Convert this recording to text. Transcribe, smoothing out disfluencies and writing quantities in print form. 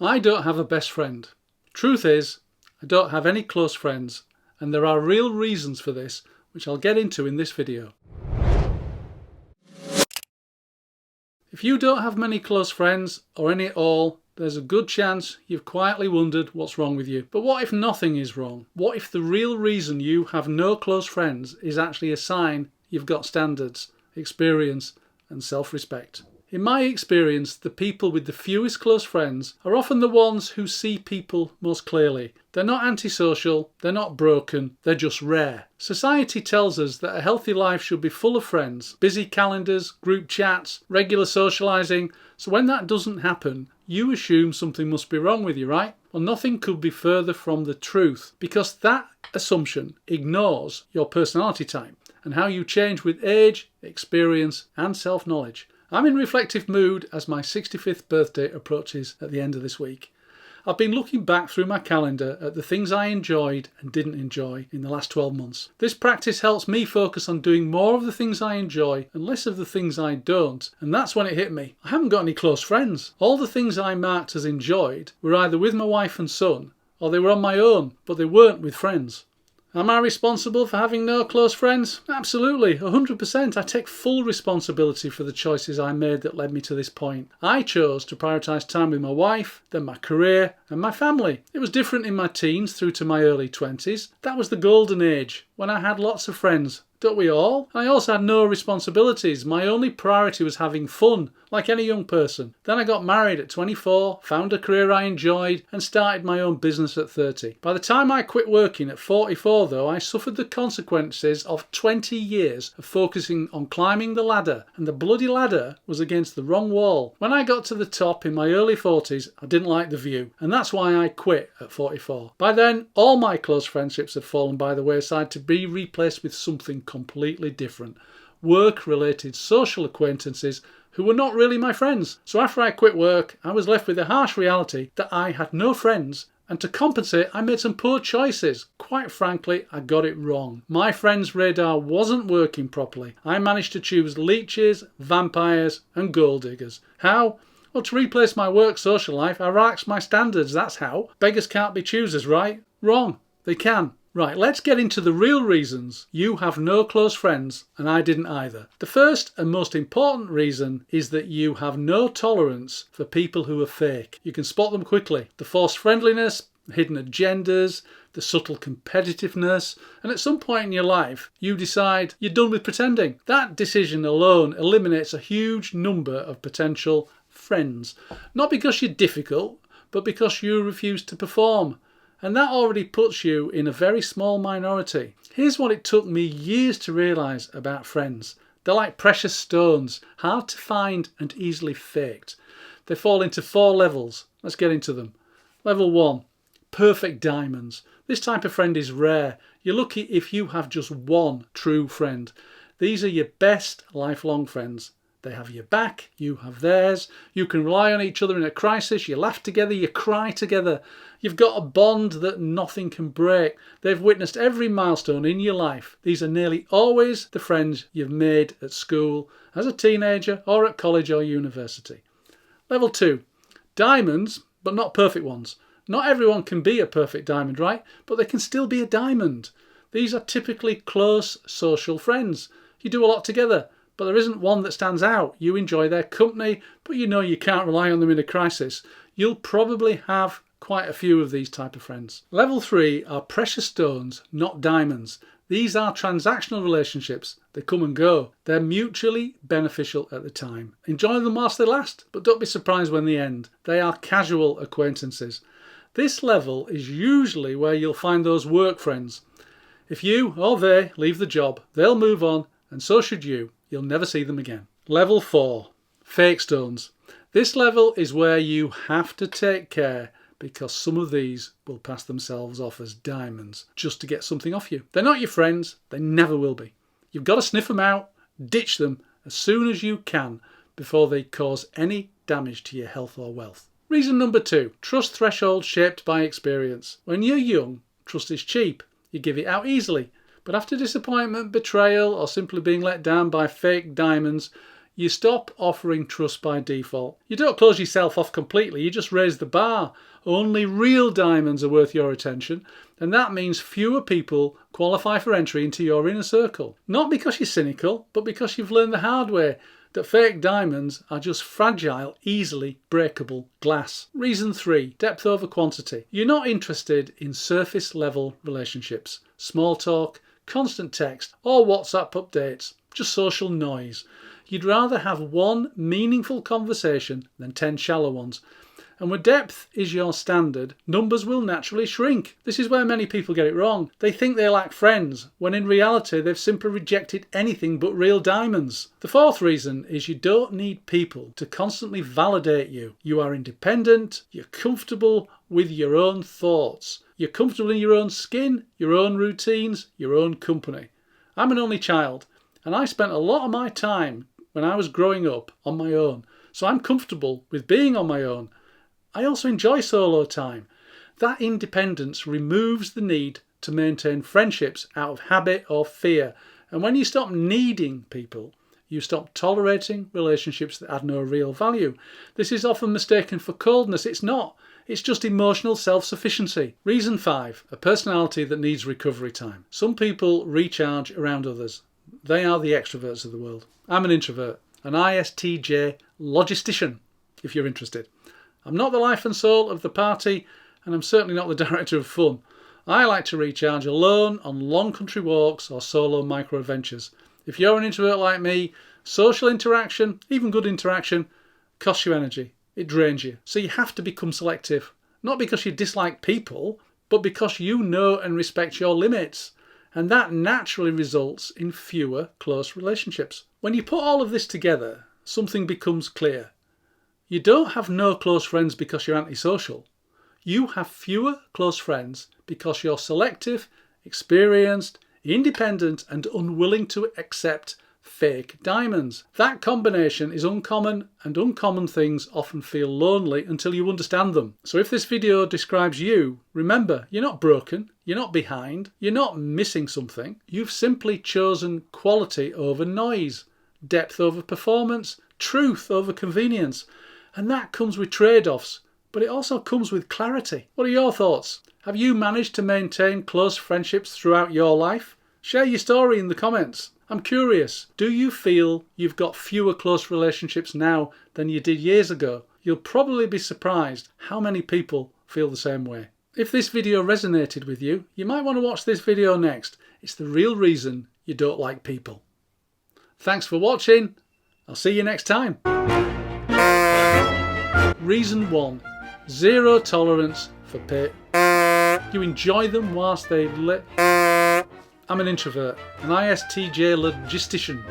I don't have a best friend. Truth is, I don't have any close friends, and there are real reasons for this, which I'll get into in this video. If you don't have many close friends, or any at all, there's a good chance you've quietly wondered what's wrong with you. But what if nothing is wrong? What if the real reason you have no close friends is actually a sign you've got standards, experience, and self-respect? In my experience, the people with the fewest close friends are often the ones who see people most clearly. They're not antisocial, they're not broken, they're just rare. Society tells us that a healthy life should be full of friends, busy calendars, group chats, regular socialising, so when that doesn't happen, you assume something must be wrong with you, right? Well, nothing could be further from the truth, because that assumption ignores your personality type and how you change with age, experience and self-knowledge. I'm in reflective mood as my 65th birthday approaches at the end of this week. I've been looking back through my calendar at the things I enjoyed and didn't enjoy in the last 12 months. This practice helps me focus on doing more of the things I enjoy and less of the things I don't. And that's when it hit me. I haven't got any close friends. All the things I marked as enjoyed were either with my wife and son, or they were on my own, but they weren't with friends. Am I responsible for having no close friends? Absolutely, 100%. I take full responsibility for the choices I made that led me to this point. I chose to prioritise time with my wife, then my career and my family. It was different in my teens through to my early 20s. That was the golden age, when I had lots of friends. Don't we all? I also had no responsibilities. My only priority was having fun, like any young person. Then I got married at 24, found a career I enjoyed, and started my own business at 30. By the time I quit working at 44, though, I suffered the consequences of 20 years of focusing on climbing the ladder, and the bloody ladder was against the wrong wall. When I got to the top in my early 40s, I didn't like the view, and that's why I quit at 44. By then, all my close friendships had fallen by the wayside to be replaced with something completely different. Work-related social acquaintances who were not really my friends. So after I quit work, I was left with the harsh reality that I had no friends, and to compensate, I made some poor choices. Quite frankly, I got it wrong. My friends' radar wasn't working properly. I managed to choose leeches, vampires and gold diggers. How? Well, to replace my work social life, I relaxed my standards, that's how. Beggars can't be choosers, right? Wrong. They can. Right, let's get into the real reasons you have no close friends and I didn't either. The first and most important reason is that you have no tolerance for people who are fake. You can spot them quickly. The forced friendliness, hidden agendas, the subtle competitiveness, and at some point in your life you decide you're done with pretending. That decision alone eliminates a huge number of potential friends. Not because you're difficult, but because you refuse to perform. And that already puts you in a very small minority. Here's what it took me years to realise about friends. They're like precious stones, hard to find and easily faked. They fall into 4 levels. Let's get into them. Level 1, perfect diamonds. This type of friend is rare. You're lucky if you have just one true friend. These are your best lifelong friends. They have your back, you have theirs. You can rely on each other in a crisis. You laugh together, you cry together. You've got a bond that nothing can break. They've witnessed every milestone in your life. These are nearly always the friends you've made at school, as a teenager, or at college or university. Level 2, diamonds, but not perfect ones. Not everyone can be a perfect diamond, right? But they can still be a diamond. These are typically close social friends. You do a lot together, but there isn't one that stands out. You enjoy their company, but you know you can't rely on them in a crisis. You'll probably have quite a few of these type of friends. Level 3 are precious stones, not diamonds. These are transactional relationships. They come and go. They're mutually beneficial at the time. Enjoy them whilst they last, but don't be surprised when they end. They are casual acquaintances. This level is usually where you'll find those work friends. If you or they leave the job, they'll move on, and so should you. You'll never see them again. Level 4, fake stones. This level is where you have to take care, because some of these will pass themselves off as diamonds just to get something off you. They're not your friends. They never will be. You've got to sniff them out, ditch them as soon as you can before they cause any damage to your health or wealth. Reason number 2, trust threshold shaped by experience. When you're young, trust is cheap. You give it out easily. But after disappointment, betrayal, or simply being let down by fake diamonds, You stop offering trust by default. You don't close yourself off completely, you just raise the bar. Only real diamonds are worth your attention, and that means fewer people qualify for entry into your inner circle. Not because you're cynical, but because you've learned the hard way that fake diamonds are just fragile, easily breakable glass. Reason 3, depth over quantity. You're not interested in surface level relationships, small talk, constant text, or WhatsApp updates, just social noise. You'd rather have one meaningful conversation than 10 shallow ones. And where depth is your standard, numbers will naturally shrink. This is where many people get it wrong. They think they lack friends, when in reality they've simply rejected anything but real diamonds. The 4th reason is you don't need people to constantly validate you. You are independent, you're comfortable with your own thoughts. You're comfortable in your own skin, your own routines, your own company. I'm an only child, and I spent a lot of my time when I was growing up on my own. So I'm comfortable with being on my own. I also enjoy solo time. That independence removes the need to maintain friendships out of habit or fear. And when you stop needing people, you stop tolerating relationships that add no real value. This is often mistaken for coldness. It's not. It's just emotional self-sufficiency. Reason 5, a personality that needs recovery time. Some people recharge around others. They are the extroverts of the world. I'm an introvert, an ISTJ logistician, if you're interested. I'm not the life and soul of the party, and I'm certainly not the director of fun. I like to recharge alone on long country walks or solo micro adventures. If you're an introvert like me, social interaction, even good interaction, costs you energy. It drains you. So you have to become selective. Not because you dislike people, but because you know and respect your limits. And that naturally results in fewer close relationships. When you put all of this together, something becomes clear. You don't have no close friends because you're antisocial. You have fewer close friends because you're selective, experienced, independent, and unwilling to accept fake diamonds. That combination is uncommon, and uncommon things often feel lonely until you understand them. So if this video describes you, remember, you're not broken, you're not behind, you're not missing something. You've simply chosen quality over noise, depth over performance, truth over convenience. And that comes with trade-offs, but it also comes with clarity. What are your thoughts? Have you managed to maintain close friendships throughout your life? Share your story in the comments. I'm curious, do you feel you've got fewer close relationships now than you did years ago? You'll probably be surprised how many people feel the same way. If this video resonated with you, you might want to watch this video next. It's the real reason you don't like people. Thanks for watching. I'll see you next time. Reason 1. Zero tolerance for pay. You enjoy them whilst they I'm an introvert, an ISTJ logistician.